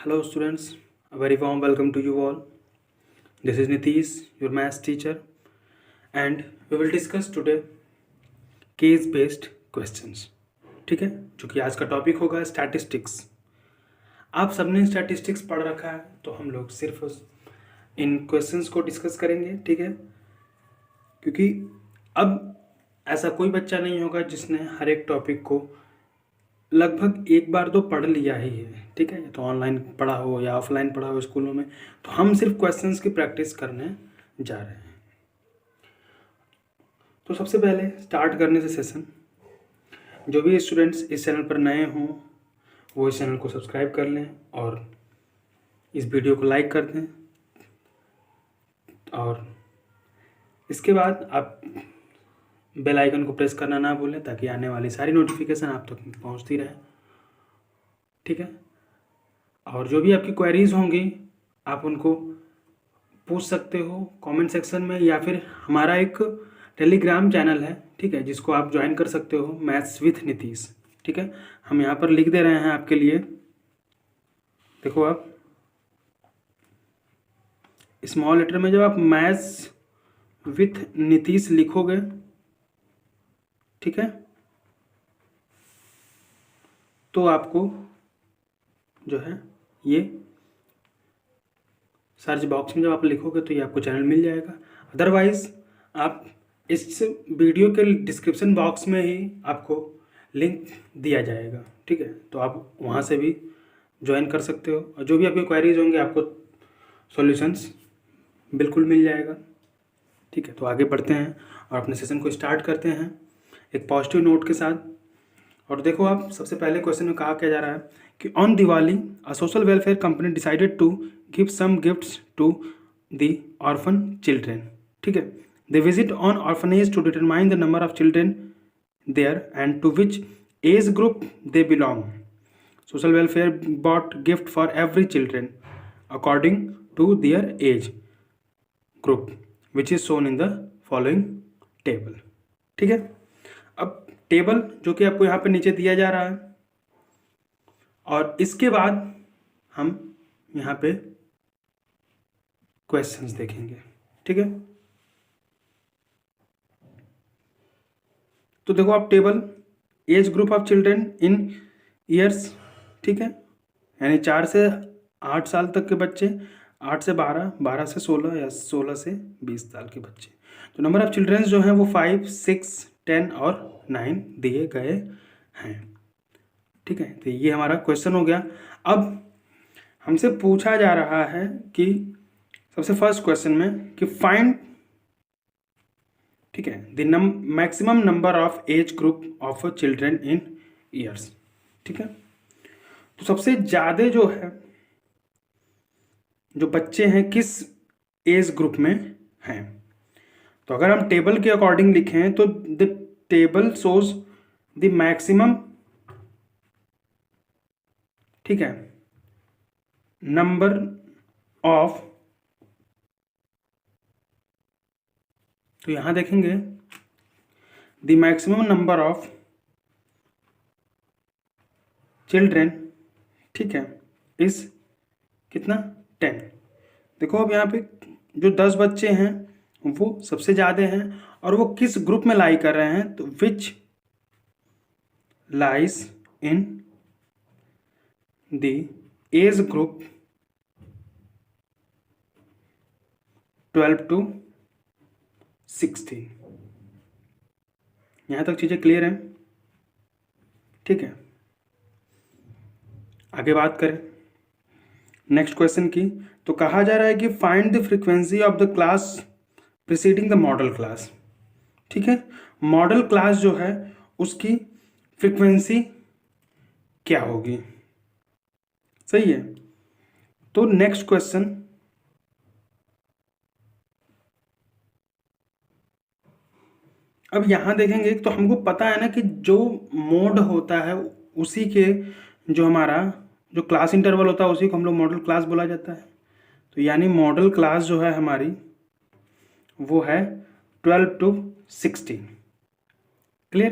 Hello students, a very warm welcome to you all. This is Nitish, your maths teacher, and we will discuss today case based questions. ठीक है, चूँकि आज का topic होगा statistics. आप सबने statistics पढ़ रखा है, तो हम लोग सिर्फ इन क्वेश्चंस को डिस्कस करेंगे, ठीक है। क्योंकि अब ऐसा कोई बच्चा नहीं होगा जिसने हर एक टॉपिक को लगभग एक बार तो पढ़ लिया ही है, ठीक है। तो ऑनलाइन पढ़ा हो या ऑफलाइन पढ़ा हो स्कूलों में, तो हम सिर्फ क्वेश्चंस की प्रैक्टिस करने जा रहे हैं। तो सबसे पहले स्टार्ट करने से सेशन, जो भी स्टूडेंट्स इस चैनल पर नए हों वो इस चैनल को सब्सक्राइब कर लें और इस वीडियो को लाइक कर दें। और इसके बाद आप बेल आइकन को प्रेस करना ना भूलें, ताकि आने वाली सारी नोटिफिकेशन आप तक पहुंचती रहे, ठीक है। और जो भी आपकी क्वेरीज होंगी आप उनको पूछ सकते हो कमेंट सेक्शन में, या फिर हमारा एक टेलीग्राम चैनल है, ठीक है, जिसको आप ज्वाइन कर सकते हो, मैथ्स विथ नीतीश, ठीक है। हम यहाँ पर लिख दे रहे हैं आपके लिए। देखो आप स्मॉल लेटर में जब आप मैथ्स विथ नीतीश लिखोगे, ठीक है, तो आपको जो है ये सर्च बॉक्स में जब आप लिखोगे तो ये आपको चैनल मिल जाएगा। अदरवाइज आप इस वीडियो के डिस्क्रिप्शन बॉक्स में ही आपको लिंक दिया जाएगा, ठीक है। तो आप वहाँ से भी ज्वाइन कर सकते हो, और जो भी आपकी क्वेरीज होंगे आपको सॉल्यूशंस बिल्कुल मिल जाएगा, ठीक है। तो आगे बढ़ते हैं और अपने सेशन को स्टार्ट करते हैं एक पॉजिटिव नोट के साथ। और देखो आप सबसे पहले क्वेश्चन में कहा क्या जा रहा है कि on Diwali uh social welfare company decided to give some gifts to the orphan children, ठीक है। They visit on orphanage to determine the number of children there and to which age group they belong. Social welfare bought gift for every children according to their age group which is shown in the following table, ठीक है। अब table जो कि आपको यहाँ पे नीचे दिया जा रहा है, और इसके बाद हम यहाँ पे क्वेश्चंस देखेंगे, ठीक है। तो देखो आप table age group of children in years, ठीक है, यानी 4 से 8 साल तक के बच्चे, 8 से 12, 12 से 16 या 16 से 20 साल के बच्चे। तो नंबर ऑफ चिल्ड्रेंस जो हैं वो 5, 6, 10 और 9 दिए गए हैं, ठीक है। तो ये हमारा क्वेश्चन हो गया। अब हमसे पूछा जा रहा है कि सबसे फर्स्ट क्वेश्चन में कि फाइंड, ठीक है, the maximum number of age group of children in years, ठीक है। तो सबसे ज़्यादा जो है जो बच्चे हैं किस एज ग्रुप में हैं। तो अगर हम टेबल के अकॉर्डिंग लिखें तो the table shows the maximum, ठीक है, नंबर ऑफ, तो यहां देखेंगे the maximum number of children, ठीक है, इस कितना 10। देखो अब यहाँ पे जो 10 बच्चे हैं वो सबसे ज़्यादा हैं, और वो किस ग्रुप में लाई कर रहे हैं, तो which lies in the age group 12 to 16। यहाँ तक चीज़ें क्लियर हैं, ठीक है। आगे बात करें नेक्स्ट क्वेश्चन की, तो कहा जा रहा है कि find the frequency of the class preceding the model class, ठीक है। मॉडल क्लास जो है उसकी फ्रीक्वेंसी क्या होगी, सही है। तो नेक्स्ट क्वेश्चन, अब यहां देखेंगे तो हमको पता है ना कि जो मोड होता है उसी के जो हमारा जो क्लास इंटरवल होता है उसी को हम लोग मॉडल क्लास बोला जाता है। तो यानी मॉडल क्लास जो है हमारी वो है 12 to 16, क्लियर।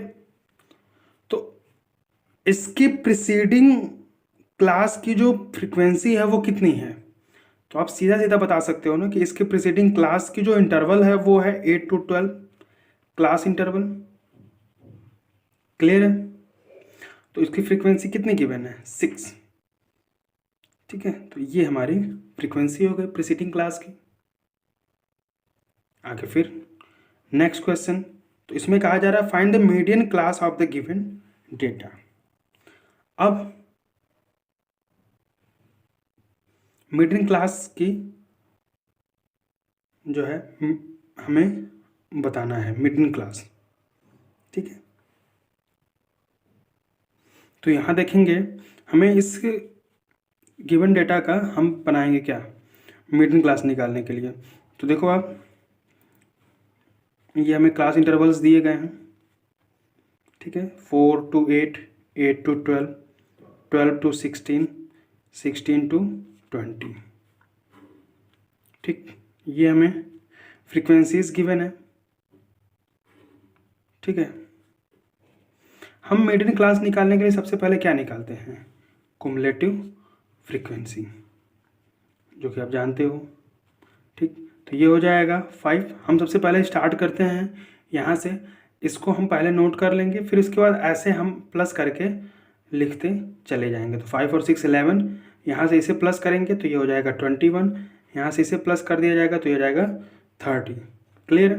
तो इसकी प्रीसीडिंग क्लास की जो फ्रीक्वेंसी है वो कितनी है, तो आप सीधा सीधा बता सकते हो ना कि इसके प्रीसीडिंग क्लास की जो इंटरवल है वो है 8 to 12 क्लास इंटरवल। क्लियर है? तो इसकी फ्रीक्वेंसी कितनी गिवन है, 6। ठीक है, तो ये हमारी फ्रीक्वेंसी हो गई प्रीसीडिंग क्लास की। आगे फिर नेक्स्ट क्वेश्चन, तो इसमें कहा जा रहा है find the median class of the given data. अब मीडियन क्लास की जो है हमें बताना है मीडियन क्लास। ठीक है, तो यहाँ देखेंगे हमें इस गिवन डेटा का हम बनाएंगे क्या मीडियन क्लास निकालने के लिए। तो देखो आप, ये हमें क्लास इंटरवल्स दिए गए हैं। ठीक है, 4 to 8, 8 to 12, 12 to 16, 16 to 20। ठीक, ये हमें फ्रीक्वेंसीज गिवन है। ठीक है, हम मीडियन क्लास निकालने के लिए सबसे पहले क्या निकालते हैं, कुमुलेटिव फ्रीक्वेंसी, जो कि आप जानते हो। ठीक, तो ये हो जाएगा 5। हम सबसे पहले स्टार्ट करते हैं यहाँ से, इसको हम पहले नोट कर लेंगे, फिर उसके बाद ऐसे हम प्लस करके लिखते चले जाएंगे। तो 5 और 6 11, यहाँ से इसे प्लस करेंगे तो ये हो जाएगा 21, यहाँ से इसे प्लस कर दिया जाएगा तो ये हो जाएगा 30। क्लियर?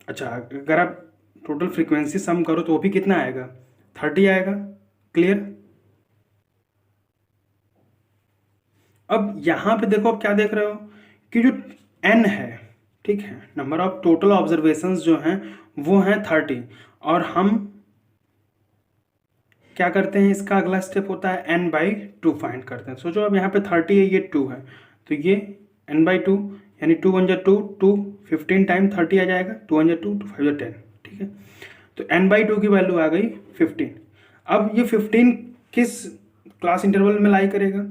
अच्छा, अगर आप टोटल फ्रीक्वेंसी सम करो तो वो भी कितना आएगा, 30 आएगा। क्लियर? अब यहाँ पे देखो, आप क्या देख रहे हो कि जो n है, ठीक है, नंबर ऑफ टोटल ऑब्जर्वेशंस जो हैं वो हैं 30, और हम क्या करते हैं, इसका अगला स्टेप होता है n/2 फाइंड करते हैं। सोचो अब यहाँ पे 30 है, ये 2 है, तो ये n/2 यानी 2 1 जा 2, 2 15 टाइम 30 आ जाएगा, 2 1 जा 2, 2 5 जा 10। ठीक है, तो n/2 की वैल्यू आ गई 15। अब ये 15 किस क्लास इंटरवल में लाई करेगा,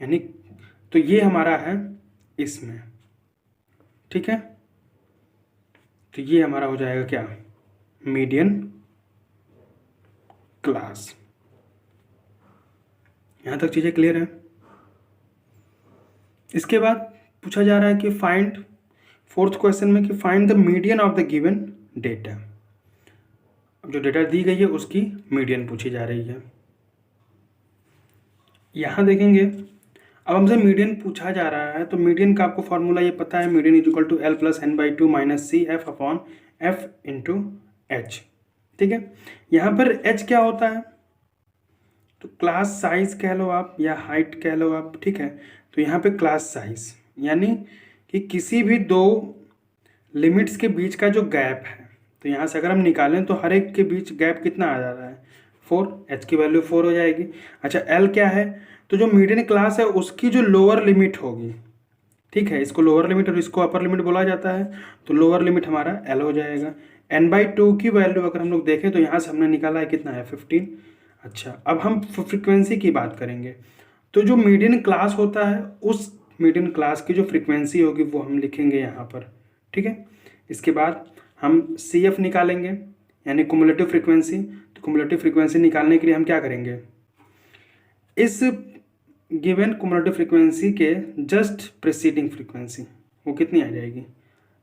यानी तो ये हमारा है इसमें। ठीक है, तो ये हमारा हो जाएगा क्या, मीडियन क्लास। यहां तक चीजें क्लियर है? इसके बाद पूछा जा रहा है कि फाइंड, फोर्थ क्वेश्चन में कि find the median of the given data. अब जो डेटा दी गई है उसकी मीडियन पूछी जा रही है। यहां देखेंगे, अब हमसे मीडियन पूछा जा रहा है, तो मीडियन का आपको फॉर्मूला ये पता है, median is equal to L + n/2 - CF upon F into H। ठीक है, यहाँ पर H क्या होता है, तो क्लास साइज कह लो आप या हाइट कह लो आप। ठीक है, तो यहाँ पे क्लास साइज यानी कि किसी भी दो लिमिट्स के बीच का जो गैप है, तो यहाँ से अगर हम निकालें तो हर एक के बीच गैप कितना आ जा रहा है, 4। H की वैल्यू 4 हो जाएगी। अच्छा, L क्या है, तो जो मीडियन क्लास है उसकी जो लोअर लिमिट होगी, ठीक है, इसको लोअर लिमिट और इसको अपर लिमिट बोला जाता है, तो लोअर लिमिट हमारा L हो जाएगा। n/2 की वैल्यू अगर हम लोग देखें तो यहाँ से हमने निकाला है कितना है, 15। अच्छा, अब हम फ्रीक्वेंसी की बात करेंगे, तो जो मीडियन क्लास होता है उस मीडियन क्लास की जो फ्रीक्वेंसी होगी वो हम लिखेंगे यहाँ पर। ठीक है, इसके बाद हम CF निकालेंगे यानी कुमुलेटिव फ्रीक्वेंसी। तो कुमुलेटिव फ्रीक्वेंसी निकालने के लिए हम क्या करेंगे, इस गिवन कुमुलेटिव फ्रीक्वेंसी के जस्ट प्रीसीडिंग फ्रीक्वेंसी वो कितनी आ जाएगी,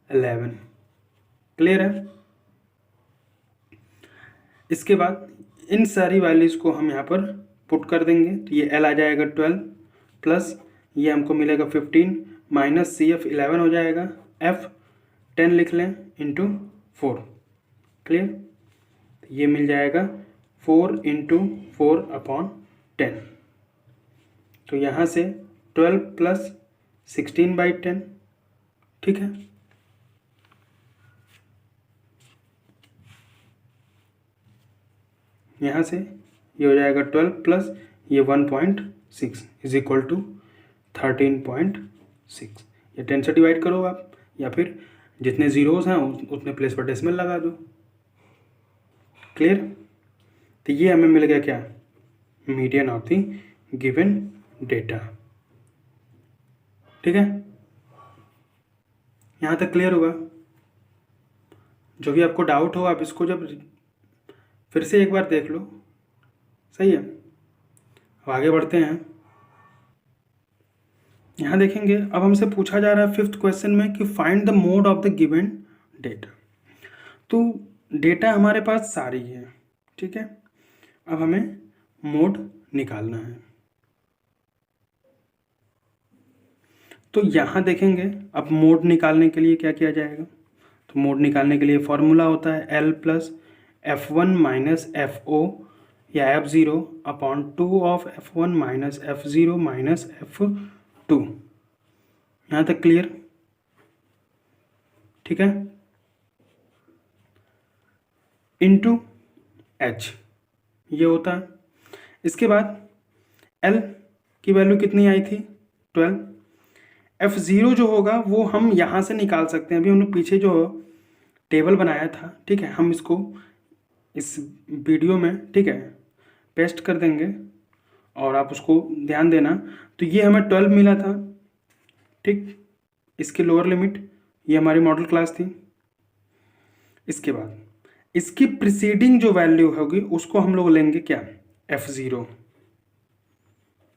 11। क्लियर है? इसके बाद इन सारी वैल्यूज़ को हम यहाँ पर पुट कर देंगे, तो ये L आ जाएगा 12 प्लस ये हमको मिलेगा 15 माइनस CF 11 हो जाएगा, F 10 लिख लें इंटू 4। क्लियर? तो ये मिल जाएगा 4 इंटू 4 अपॉन 10। तो यहाँ से 12 प्लस 16/10। ठीक है, यहाँ से ये हो जाएगा 12 प्लस ये 1.6 इज इक्वल टू 13.6। ये 10 से डिवाइड करो आप, या फिर जितने ज़ीरोज़ हैं उतने प्लेस पर डेसिमल लगा दो। क्लियर? तो ये हमें मिल गया क्या, median of the given data. ठीक है, यहाँ तक क्लियर होगा? जो भी आपको डाउट हो आप इसको जब फिर से एक बार देख लो। सही है, अब आगे बढ़ते हैं। यहाँ देखेंगे, अब हमसे पूछा जा रहा है 5th क्वेश्चन में कि find the mode of the given data. तो डेटा हमारे पास सारी है, ठीक है। अब हमें मोड निकालना है। तो यहाँ देखेंगे, अब मोड निकालने के लिए क्या किया जाएगा। तो मोड निकालने के लिए फॉर्मूला होता है L plus F1 minus FO या F0 upon 2 of F1 minus F0 minus F2। यहाँ तक क्लियर, ठीक है। इंटू H ये होता है। इसके बाद L की वैल्यू कितनी आई थी, 12। F0 जो होगा वो हम यहाँ से निकाल सकते हैं। अभी हमने पीछे जो टेबल बनाया था, ठीक है, हम इसको इस वीडियो में, ठीक है, पेस्ट कर देंगे और आप उसको ध्यान देना। तो ये हमें 12 मिला था, ठीक। इसकी लोअर लिमिट ये हमारी मॉडल क्लास थी। इसके बाद इसकी प्रीसीडिंग जो वैल्यू होगी उसको हम लोग लेंगे क्या, F0,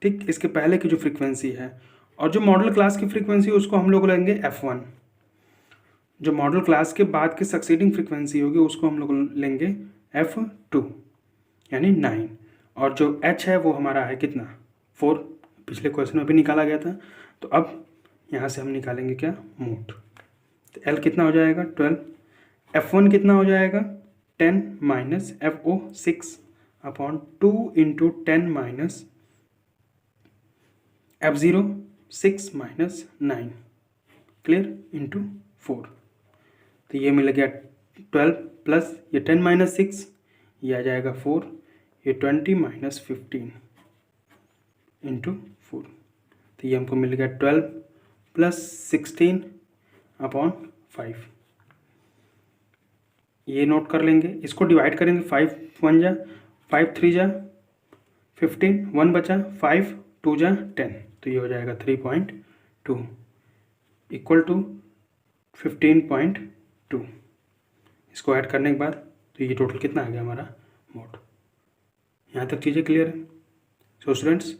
ठीक। इसके पहले की जो फ्रीक्वेंसी है, और जो मॉडल क्लास की फ्रीक्वेंसी उसको हम लोग लेंगे F1। जो मॉडल क्लास के बाद की सक्सीडिंग फ्रीक्वेंसी होगी उसको हम लोग लेंगे F2 यानी 9। और जो H है वो हमारा है कितना, 4, पिछले क्वेश्चन में भी निकाला गया था। तो अब यहाँ से हम निकालेंगे क्या, मोड। तो L कितना हो जाएगा, 12। F1 कितना हो जाएगा, 10 minus FO 6 upon 2 into 10 minus F0 6 minus 9, clear, into 4। तो ये मिल गया 12 प्लस ये 10 माइनस 6, ये आ जाएगा 4, ये 20 माइनस 15 इंटू 4। तो ये हमको मिल गया 12 प्लस 16 अपॉन 5। ये नोट कर लेंगे, इसको डिवाइड करेंगे, 5 1 जा, 5 3 जा 15, 1 बचा, 5 2 जा 10। तो ये हो जाएगा 3.2 इक्वल टू 15.2। इसको ऐड करने के बाद तो ये टोटल कितना आ गया हमारा, मोड। यहाँ तक चीज़ें क्लियर है। सो स्टूडेंट्स,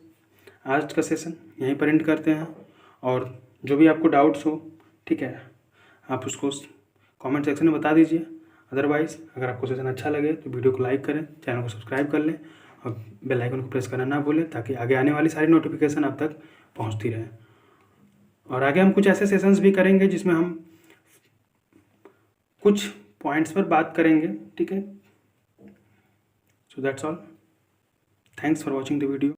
आज का सेशन यहीं पर एंड करते हैं। और जो भी आपको डाउट्स हो, ठीक है, आप उसको कमेंट सेक्शन में बता दीजिए। अदरवाइज़ अगर आपको सेशन अच्छा लगे तो वीडियो को लाइक करें, चैनल को सब्सक्राइब कर लें और बेल आइकन को प्रेस करना ना भूलें, ताकि आगे आने वाली सारी नोटिफिकेशन आप तक पहुंचती रहे। और आगे हम कुछ ऐसे सेशंस भी करेंगे जिसमें हम कुछ पॉइंट्स पर बात करेंगे, ठीक है। So that's all, thanks for watching the video.